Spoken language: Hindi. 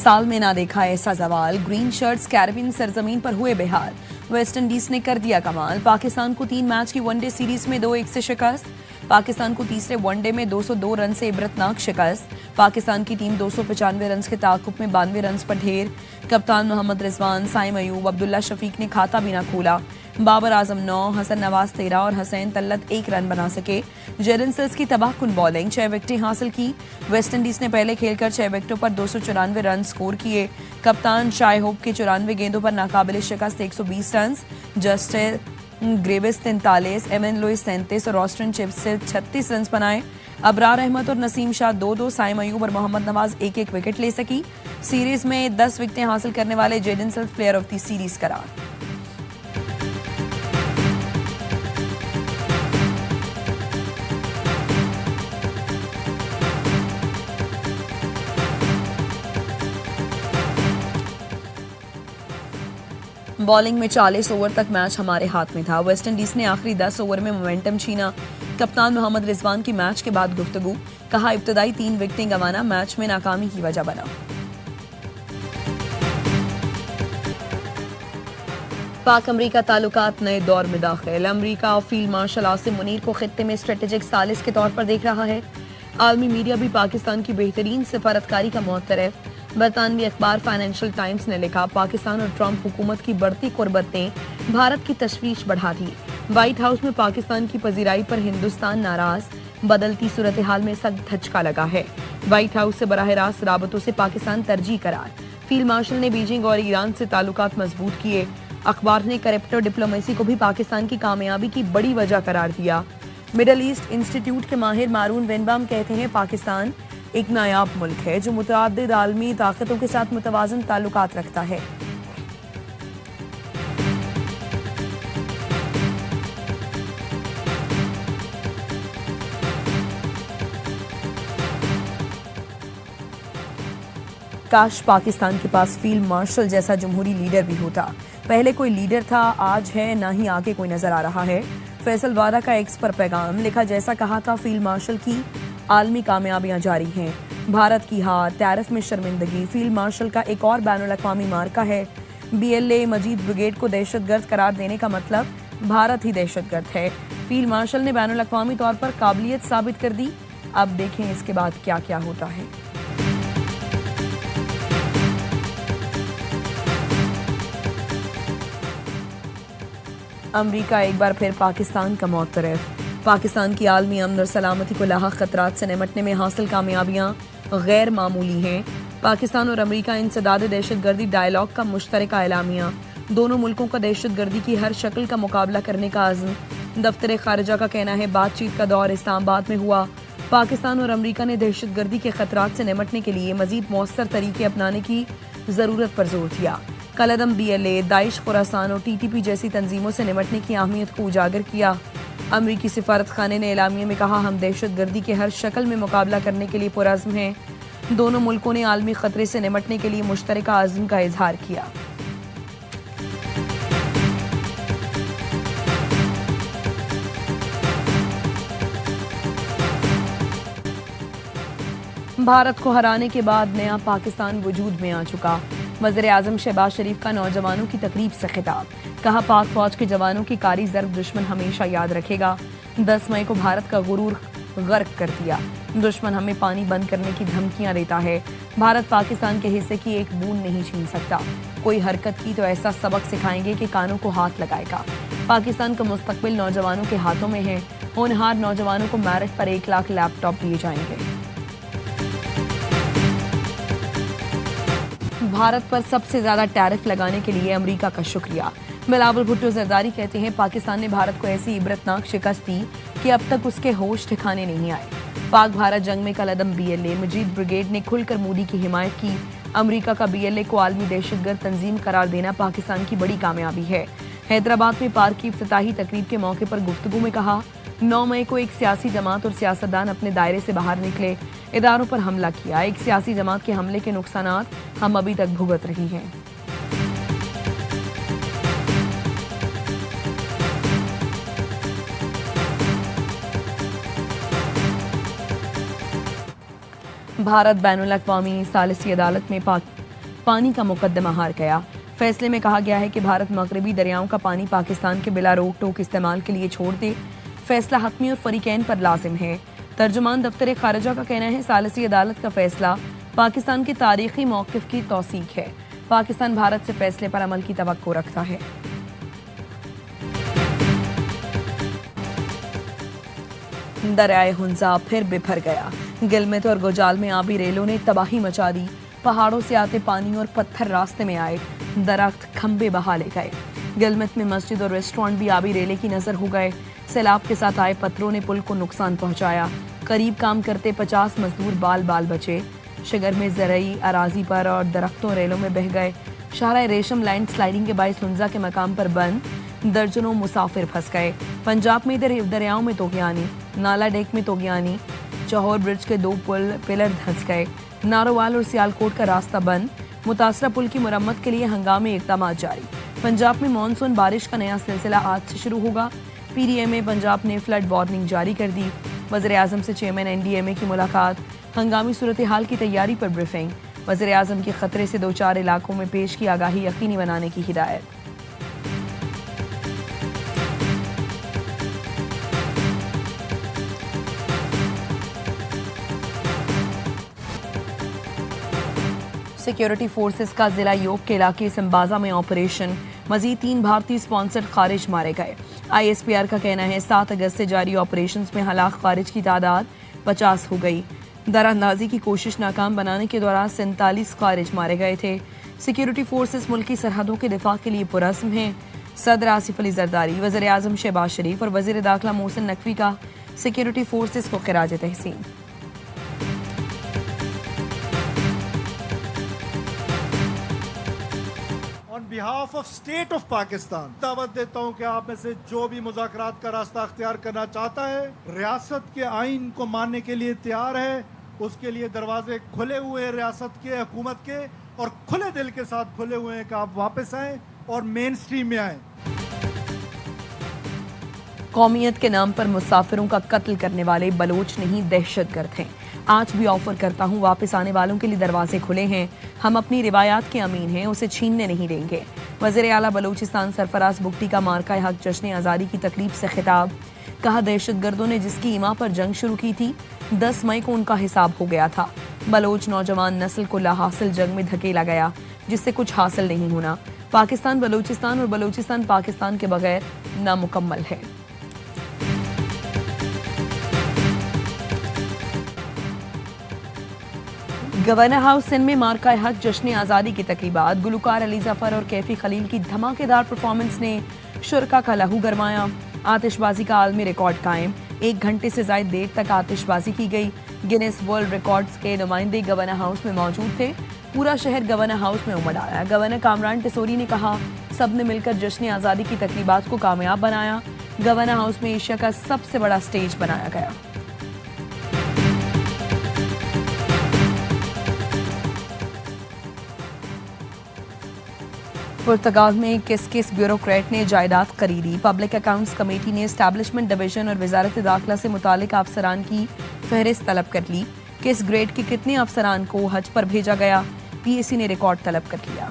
साल में ना देखा ऐसा जवाल, ग्रीन शर्ट्स कैरेबियन सरजमीन पर हुए बेहाल। वेस्ट इंडीज ने कर दिया कमाल, पाकिस्तान को 3 मैच की वनडे सीरीज में 2-1 से शिकस्त। पाकिस्तान को तीसरे वनडे में 202 रन से इबरतनाक शिकस्त। पाकिस्तान की टीम 295 रन के ताकुब में 92 रन पर ढेर। कप्तान मोहम्मद रिजवान, साइम अयूब, अब्दुल्ला शफीक ने खाता भी ना खोला। बाबर आजम 9, हसन नवाज 13 और हसैन तल्लत 1 रन बना सके। जेडन सिल्स की तबाहकुन बॉलिंग, 6 विकेटें हासिल की। वेस्ट इंडीज ने पहले खेलकर 6 विकेटों पर 294 रन स्कोर किए। कप्तान शाय होप के 94 गेंदों पर नाकाबिल शिकस्त 120 run. Justin Greaves 43, Evin Lewis 37 और ऑस्टिन चिप्स से 36 रन बनाए। अबरार अहमद और नसीम शाह 2-2, साइम अयूब और मोहम्मद नवाज 1-1 विकेट ले सकी। सीरीज में 10 विकेटें हासिल करने वाले Jayden Seales player of the series करार। बॉलिंग में 40 ओवर तक मैच हमारे हाथ में था। वेस्ट इंडीज ने आखिरी 10 ओवर में मोमेंटम छीना। कप्तान मोहम्मद रिजवान की मैच के बाद गुफ्तगू, कहा इब्तदाई 3 विकेटें गंवाना मैच में नाकामी की वजह बना। पाक अमरीका ताल्लुकात नए दौर में दाखिल। अमरीका और फील्ड मार्शल आसिम मुनीर को खित्ते में स्ट्रेटेजिक सालिस के तौर पर देख रहा है। आलमी मीडिया भी पाकिस्तान की बेहतरीन सिफारतकारी का मुअतरफ। बरतानवी अखबार फाइनेंशियल टाइम्स ने लिखा, पाकिस्तान और ट्रंप हुकूमत की बढ़ती कुर्बत ने भारत की तशवीश बढ़ा दी। व्हाइट हाउस में पाकिस्तान की पजीराई पर हिंदुस्तान नाराज, बदलती सूरत हाल में सख्त धचका लगा है। व्हाइट हाउस से बराह रास्त राबतों से पाकिस्तान तरजीह करार। फील्ड मार्शल ने बीजिंग और ईरान से ताल्लुकात मजबूत किए। अखबार ने करप्टर डिप्लोमेसी को भी पाकिस्तान की कामयाबी की बड़ी वजह करार दिया। मिडल ईस्ट इंस्टीट्यूट के माहिर मारून वेनबाम कहते हैं, पाकिस्तान एक नायाब मुल्क है जो मुतअद्दिद आलमी ताकतों के साथ मुतवाज़न ताल्लुकात रखता है। काश पाकिस्तान के पास फील्ड मार्शल जैसा जमहूरी लीडर भी होता। पहले कोई लीडर था, आज है, ना ही आगे कोई नजर आ रहा है। फैसल वादा का एक्स पर पैगाम लिखा, जैसा कहा था फील्ड मार्शल की आलमी कामयाबियां जारी हैं। भारत की हार, टैरिफ में शर्मिंदगी फील्ड मार्शल का एक और बैनुल-अक़वामी मार्का है। BLA मजीद ब्रिगेड को दहशतगर्द करार देने का मतलब भारत ही दहशतगर्द है। फील्ड मार्शल ने बैनुल-अक़वामी तौर पर काबिलियत साबित कर दी। अब देखें इसके बाद क्या क्या होता है। अमरीका एक बार फिर पाकिस्तान का मुअतरफ। पाकिस्तान की आलमी अमन और सलामती को लाहक खतरात से निपटने में हासिल कामयाबियां गैर मामूली हैं। पाकिस्तान और अमरीका इंसदाद दहशतगर्दी डायलॉग का मुश्तरका एलामिया। दोनों मुल्कों का दहशतगर्दी की हर शक्ल का मुकाबला करने का अज़्म। दफ्तर खारिजा का कहना है, बातचीत का दौर इस्लामाबाद में हुआ। पाकिस्तान और अमरीका ने दहशतगर्दी के खतरात से निपटने के लिए मजीद मौसर तरीके अपनाने की ज़रूरत पर जोर दिया। कलअदम BLA, दाइश, खुरासान और TTP जैसी तंजीमों से निपटने की अहमियत को उजागर किया। अमरीकी सिफारत खाने ने एलामिया में कहा, हम दहशतगर्दी के हर शक्ल में मुकाबला करने के लिए पुरअज़्म हैं। दोनों मुल्कों ने आलमी खतरे से निपटने के लिए मुश्तरका अज़्म का इजहार किया। भारत को हराने के बाद नया पाकिस्तान वजूद में आ चुका। वज़ीर आज़म शहबाज शरीफ का नौजवानों की तकरीब से खिताब, कहा पाक फौज के जवानों की कारी ज़र्ब दुश्मन हमेशा याद रखेगा। 10 मई को भारत का गुरूर गर्क कर दिया। दुश्मन हमें पानी बंद करने की धमकियां देता है। भारत पाकिस्तान के हिस्से की एक बूंद नहीं छीन सकता। कोई हरकत की तो ऐसा सबक सिखाएंगे कि कानों को हाथ लगाएगा। पाकिस्तान का मुस्तकबिल नौजवानों के हाथों में है। होनहार नौजवानों को मेरिट पर 1 लाख लैपटॉप दिए जाएंगे। भारत पर सबसे ज्यादा टैरिफ लगाने के लिए अमेरिका का शुक्रिया। बिलावल भुट्टो जरदारी कहते हैं, पाकिस्तान ने भारत को ऐसी इबरतनाक शिकस्त दी कि अब तक उसके होश ठिकाने नहीं आए। पाक भारत जंग में कलअदम BLA, मजीद ब्रिगेड ने खुलकर मोदी की हिमायत की। अमेरिका का BLA को आलमी दहशतगर्द तंजीम करार देना पाकिस्तान की बड़ी कामयाबी है। हैदराबाद में पार्क की इफ्तिताही तकरीब के मौके पर गुफ्तगू में कहा, 9 मई को एक सियासी जमात और सियासतदान अपने दायरे से बाहर निकले, इदारों पर हमला किया। एक सियासी जमात के हमले के नुकसानात हम अभी तक भुगत रही हैं। भारत बैनुल-अक़वामी सालिसी अदालत में पानी का मुकदमा हार गया। फैसले में कहा गया है कि भारत मगरबी दरियाओं का पानी पाकिस्तान के बिला रोक टोक इस्तेमाल के लिए छोड़ दे। फैसला हतमी और फरीकैन पर लाजिम है। तर्जुमान दफ्तर खारजा का कहना है सालिसी अदालत का फैसला पाकिस्तान की तारीखी मौक़िफ़ की तौसीक है। पाकिस्तान भारत से फैसले पर अमल की तवक्को रखता है। दरियाए हुंजा फिर बिफर गया। गिलमित और गुजाल में आबी रेलों ने तबाही मचा दी। पहाड़ों से आते पानी और पत्थर रास्ते में आए, दरख्त खंबे बहा ले गए। गिलमित में मस्जिद और रेस्टोरेंट भी आबी रेले की नजर हो गए। सैलाब के साथ आए पत्थरों ने पुल को नुकसान पहुंचाया। करीब काम करते 50 मजदूर बाल बाल बचे। शिगर में ज़रई अराजी पर और दरख्तों रेलों में बह गए। शाहराह रेशम लैंड स्लाइडिंग के बायस हुंजा के मकाम पर बंद, दर्जनों मुसाफिर फंस गए। पंजाब में दरियाओं में तोगियानी, नाला डेक में तोगियानी, चौहर ब्रिज के 2 पिलर धंस गए। नारोवाल और सियालकोट का रास्ता बंद। मुतासरा पुल की मुरम्मत के लिए हंगामी इक़दाम जारी। पंजाब में मानसून बारिश का नया सिलसिला आज से शुरू होगा। PDMA पंजाब ने फ्लड वार्निंग जारी कर दी। वज़ीर-ए-आज़म से चेयरमैन NDMA की मुलाकात। हंगामी सूरत हाल की तैयारी पर ब्रीफिंग। वज़ीर-ए-आज़म की खतरे से 2-4 इलाकों में पेश की आगाही यकीनी बनाने की हिदायत। सिक्योरिटी फोर्सेस का जिला योग के इलाके सिम्बाजा में ऑपरेशन। मजीद 3 भारतीय स्पॉन्सर्ड खारिज मारे गए। ISPR का कहना है 7 अगस्त से जारी ऑपरेशंस में हलाक खारिज की तादाद 50 हो गई। दरांदाजी की कोशिश नाकाम बनाने के दौरान 47 खारिज मारे गए थे। सिक्योरिटी फोर्सेस मुल्की सरहदों के दिफा के लिए पुरज़्म हैं। सदर आसिफ अली जरदारी, वज़ीर-ए-आज़म शहबाज शरीफ और वज़ीर दाखिला मोहसिन नकवी का सिक्योरिटी फोर्सेस को खिराज तहसीन। On behalf of State of Pakistan, दावत देता हूं कि आप में से जो भी मुज़ाकरात का रास्ता अख्तियार करना चाहता है, रियासत के आइन को मानने के लिए तैयार है, उसके लिए दरवाजे खुले हुए हैं रियासत के, हुकूमत के, और खुले दिल के साथ खुले हुए हैं कि आप वापस आएं और मेन स्ट्रीम में आएं। कौमियत के नाम पर मुसाफिरों का कत्ल करने वाले बलोच नहीं दहशतगर्द हैं। आज भी ऑफर करता हूँ, वापस आने वालों के लिए दरवाजे खुले हैं। हम अपनी रिवायात के अमीन हैं, उसे छीनने नहीं देंगे। वज़ीर आला बलूचिस्तान सरफराज बुगटी का मार्का हक जश्न आज़ादी की तकरीब से खिताब। कहा दहशतगर्दों ने जिसकी इमा पर जंग शुरू की थी 10 मई को उनका हिसाब हो गया था। बलोच नौजवान नस्ल को लाहासिल जंग में धकेला गया जिससे कुछ हासिल नहीं होना। पाकिस्तान बलूचिस्तान और बलूचिस्तान पाकिस्तान के बगैर नामुकम्मल है। गवर्नर हाउस सिंध में मार्का हक जश्न आज़ादी की तकरीबात। गुलकार अली जफर और कैफी खलील की धमाकेदार परफॉर्मेंस ने शुरका का लहू गरमाया। आतिशबाजी का आलमी रिकॉर्ड कायम, 1 घंटे से ज्यादा देर तक आतिशबाजी की गई। गिनेस वर्ल्ड रिकॉर्ड्स के नुमाइंदे गवर्नर हाउस में मौजूद थे। पूरा शहर गवर्नर हाउस में उमड़ आया। गवर्नर कामरान टिसोरी ने कहा सबने मिलकर जश्न आज़ादी की तकरीबात को कामयाब बनाया। गवर्नर हाउस में एशिया का सबसे बड़ा स्टेज बनाया गया। पुर्तगाल में किस ब्यूरोक्रेट ने जायदाद खरीदी। पब्लिक अकाउंट्स कमेटी ने एस्टैब्लिशमेंट डिवीजन और वजारत दाखिला से मुतालिक अफसरान की फहरिस्त तलब कर ली। किस ग्रेड के कितने अफसरान को हज पर भेजा गया, PAC ने रिकॉर्ड तलब कर लिया।